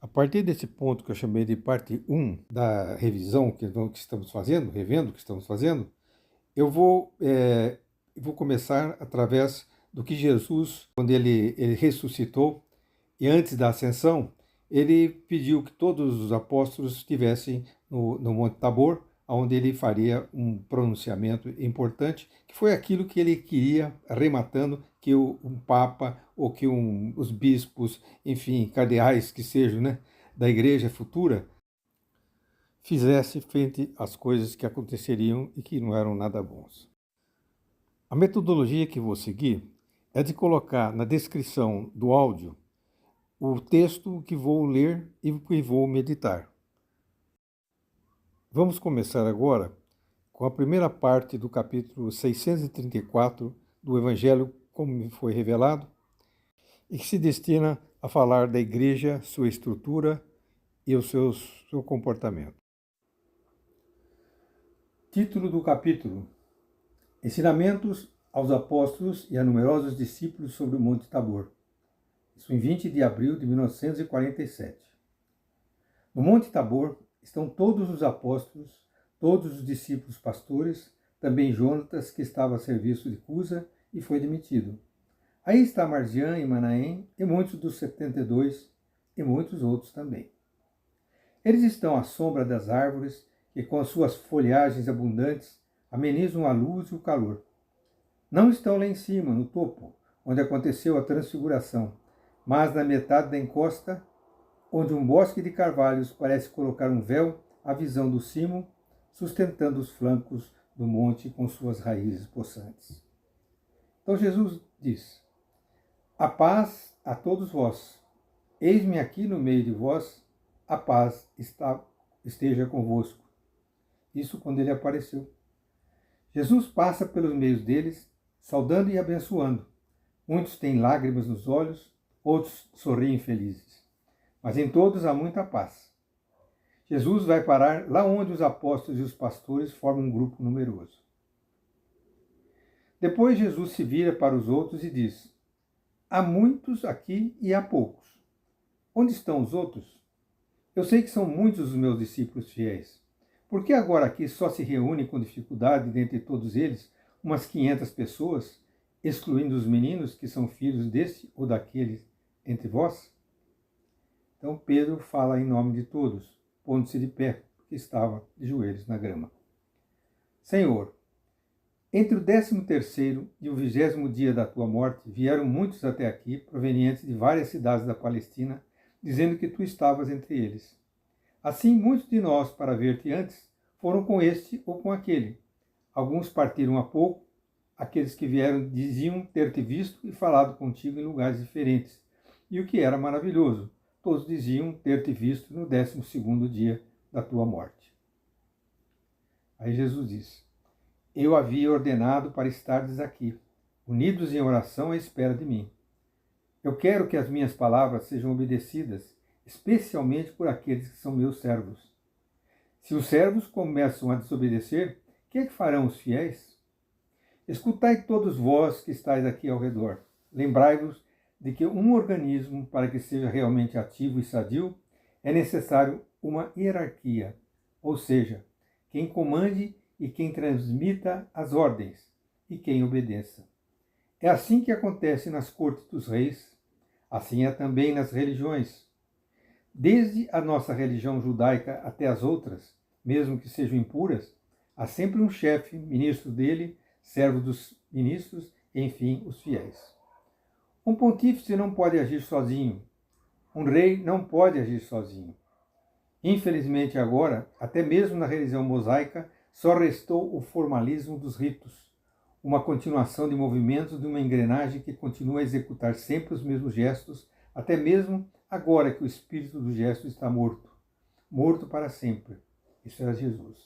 A partir desse ponto que eu chamei de parte um da revisão que estamos fazendo, revendo o que estamos fazendo, eu vou começar através do que Jesus, quando ele ressuscitou e antes da ascensão, ele pediu que todos os apóstolos estivessem no Monte Tabor, onde ele faria um pronunciamento importante, que foi aquilo que ele queria, arrematando que um Papa ou que os bispos, enfim, cardeais que sejam, né, da igreja futura, fizesse frente às coisas que aconteceriam e que não eram nada bons. A metodologia que vou seguir é de colocar na descrição do áudio o texto que vou ler e que vou meditar. Vamos começar agora com a primeira parte do capítulo 634 do Evangelho como me foi revelado e que se destina a falar da igreja, sua estrutura e seu comportamento. Título do capítulo: Ensinamentos aos apóstolos e a numerosos discípulos sobre o Monte Tabor. Isso em 20 de abril de 1947. No Monte Tabor estão todos os apóstolos, todos os discípulos pastores, também Jonatas, que estava a serviço de Cusa e foi demitido. Aí está Marzian e Manaém e muitos dos 72 e muitos outros também. Eles estão à sombra das árvores que com as suas folhagens abundantes amenizam a luz e o calor. Não estão lá em cima, no topo, onde aconteceu a transfiguração, mas na metade da encosta, onde um bosque de carvalhos parece colocar um véu à visão do cimo, sustentando os flancos do monte com suas raízes possantes. Então Jesus diz: a paz a todos vós. Eis-me aqui no meio de vós, a paz esteja convosco. Isso quando ele apareceu. Jesus passa pelos meios deles, saudando e abençoando. Muitos têm lágrimas nos olhos, outros sorriem felizes. Mas em todos há muita paz. Jesus vai parar lá onde os apóstolos e os pastores formam um grupo numeroso. Depois Jesus se vira para os outros e diz: há muitos aqui e há poucos. Onde estão os outros? Eu sei que são muitos os meus discípulos fiéis. Por que agora aqui só se reúne com dificuldade dentre todos eles umas 500 pessoas, excluindo os meninos que são filhos deste ou daquele entre vós? Então Pedro fala em nome de todos, pondo-se de pé, porque estava de joelhos na grama. Senhor, entre o 13º e o 20º dia da tua morte, vieram muitos até aqui, provenientes de várias cidades da Palestina, dizendo que tu estavas entre eles. Assim, muitos de nós, para ver-te antes, foram com este ou com aquele. Alguns partiram há pouco, aqueles que vieram diziam ter-te visto e falado contigo em lugares diferentes. E o que era maravilhoso, todos diziam ter-te visto no 12º dia da tua morte. Aí Jesus diz: eu havia ordenado para estardes aqui, unidos em oração à espera de mim. Eu quero que as minhas palavras sejam obedecidas, especialmente por aqueles que são meus servos. Se os servos começam a desobedecer, o que é que farão os fiéis? Escutai todos vós que estáis aqui ao redor. Lembrai-vos de que um organismo, para que seja realmente ativo e sadio, é necessário uma hierarquia, ou seja, quem comande e quem transmita as ordens, e quem obedeça. É assim que acontece nas cortes dos reis, assim é também nas religiões. Desde a nossa religião judaica até as outras, mesmo que sejam impuras, há sempre um chefe, ministro dele, servo dos ministros, e, enfim, os fiéis. Um pontífice não pode agir sozinho. Um rei não pode agir sozinho. Infelizmente agora, até mesmo na religião mosaica, só restou o formalismo dos ritos, uma continuação de movimentos de uma engrenagem que continua a executar sempre os mesmos gestos, até mesmo agora que o espírito do gesto está morto. Morto para sempre. Isso era Jesus.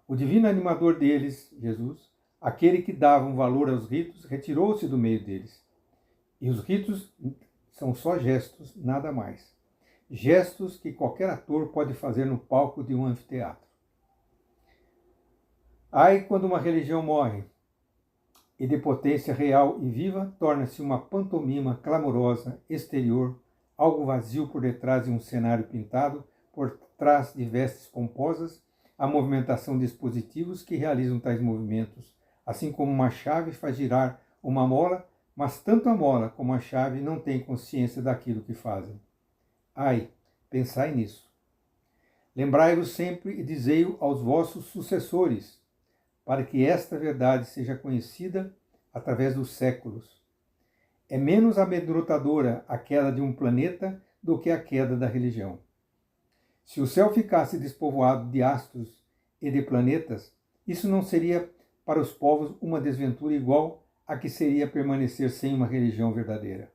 O divino animador deles, Jesus, aquele que dava um valor aos ritos, retirou-se do meio deles. E os ritos são só gestos, nada mais. Gestos que qualquer ator pode fazer no palco de um anfiteatro. Ai, quando uma religião morre, e de potência real e viva, torna-se uma pantomima clamorosa, exterior, algo vazio por detrás de um cenário pintado, por trás de vestes pomposas, a movimentação de dispositivos que realizam tais movimentos, assim como uma chave faz girar uma mola, mas tanto a mola como a chave não têm consciência daquilo que fazem. Ai, pensai nisso. Lembrai-vos sempre e dizei-o aos vossos sucessores, para que esta verdade seja conhecida através dos séculos. É menos amedrontadora a queda de um planeta do que a queda da religião. Se o céu ficasse despovoado de astros e de planetas, isso não seria para os povos uma desventura igual a que seria permanecer sem uma religião verdadeira.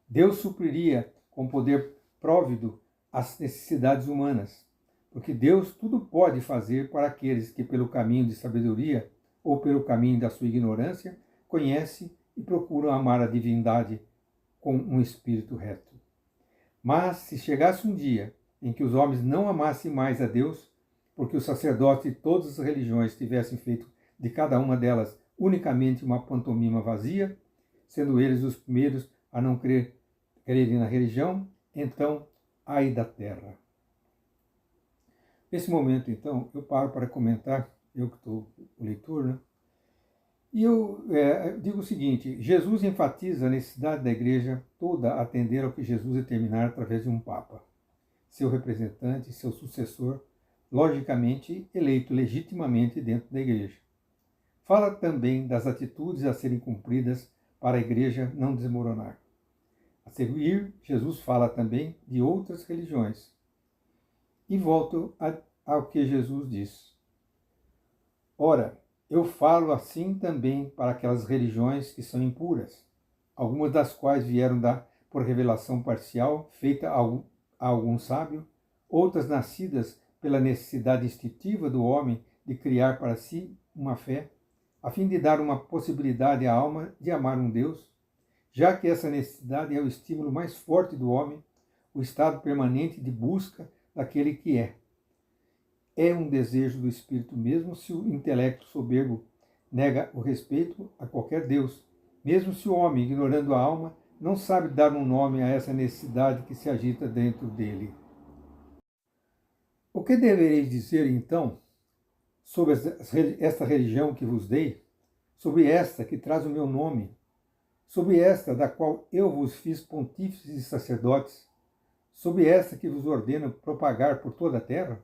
Deus supriria com poder próvido as necessidades humanas, porque Deus tudo pode fazer para aqueles que, pelo caminho de sabedoria ou pelo caminho da sua ignorância, conhecem e procuram amar a divindade com um espírito reto. Mas, se chegasse um dia em que os homens não amassem mais a Deus, porque os sacerdotes de todas as religiões tivessem feito de cada uma delas unicamente uma pantomima vazia, sendo eles os primeiros a não crerem na religião, então, ai da terra. Nesse momento, então, eu paro para comentar, eu que estou o leitor, né? E eu digo o seguinte: Jesus enfatiza a necessidade da igreja toda atender ao que Jesus determinar através de um Papa, seu representante, seu sucessor, logicamente eleito legitimamente dentro da igreja. Fala também das atitudes a serem cumpridas para a igreja não desmoronar. A seguir, Jesus fala também de outras religiões. E volto ao que Jesus diz. Ora, eu falo assim também para aquelas religiões que são impuras, algumas das quais vieram por revelação parcial, feita a algum sábio, outras nascidas pela necessidade instintiva do homem de criar para si uma fé, a fim de dar uma possibilidade à alma de amar um Deus, já que essa necessidade é o estímulo mais forte do homem, o estado permanente de busca daquele que é. É um desejo do espírito mesmo se o intelecto soberbo nega o respeito a qualquer Deus, mesmo se o homem, ignorando a alma, não sabe dar um nome a essa necessidade que se agita dentro dele. O que devereis dizer, então, sobre esta religião que vos dei, sobre esta que traz o meu nome, sobre esta da qual eu vos fiz pontífices e sacerdotes, sobre esta que vos ordeno propagar por toda a terra?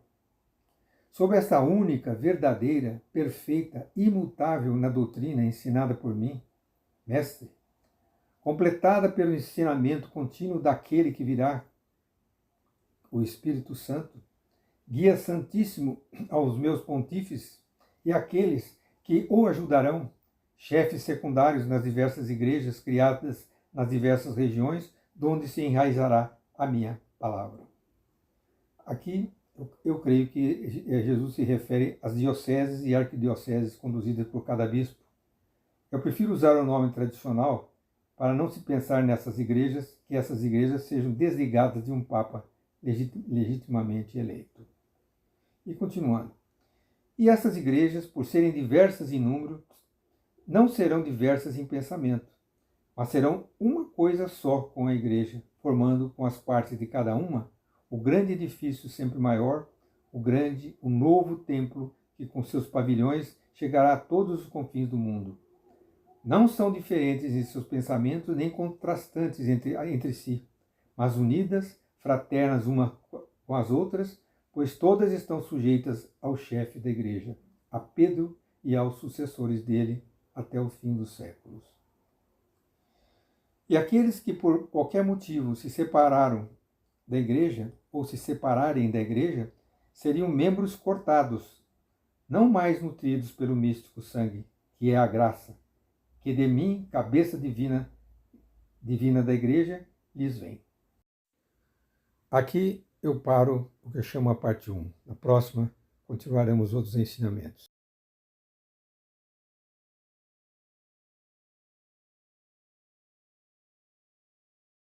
Sobre esta única, verdadeira, perfeita, imutável na doutrina ensinada por mim, mestre, completada pelo ensinamento contínuo daquele que virá, o Espírito Santo, guia santíssimo aos meus pontífices e àqueles que o ajudarão, chefes secundários nas diversas igrejas criadas nas diversas regiões, donde se enraizará a minha palavra. Aqui eu creio que Jesus se refere às dioceses e arquidioceses conduzidas por cada bispo. Eu prefiro usar o nome tradicional para não se pensar nessas igrejas, que essas igrejas sejam desligadas de um Papa legitimamente eleito. E continuando. E essas igrejas, por serem diversas em número, não serão diversas em pensamento, mas serão uma coisa só com a igreja, formando com as partes de cada uma o grande edifício sempre maior, o novo templo que com seus pavilhões chegará a todos os confins do mundo. Não são diferentes em seus pensamentos nem contrastantes entre si, mas unidas, fraternas umas com as outras, pois todas estão sujeitas ao chefe da igreja, a Pedro e aos sucessores dele até o fim dos séculos. E aqueles que por qualquer motivo se separaram da igreja, ou se separarem da igreja, seriam membros cortados, não mais nutridos pelo místico sangue, que é a graça, que de mim, cabeça divina da igreja, lhes vem. Aqui eu paro o que eu chamo a parte 1. Na próxima, continuaremos outros ensinamentos.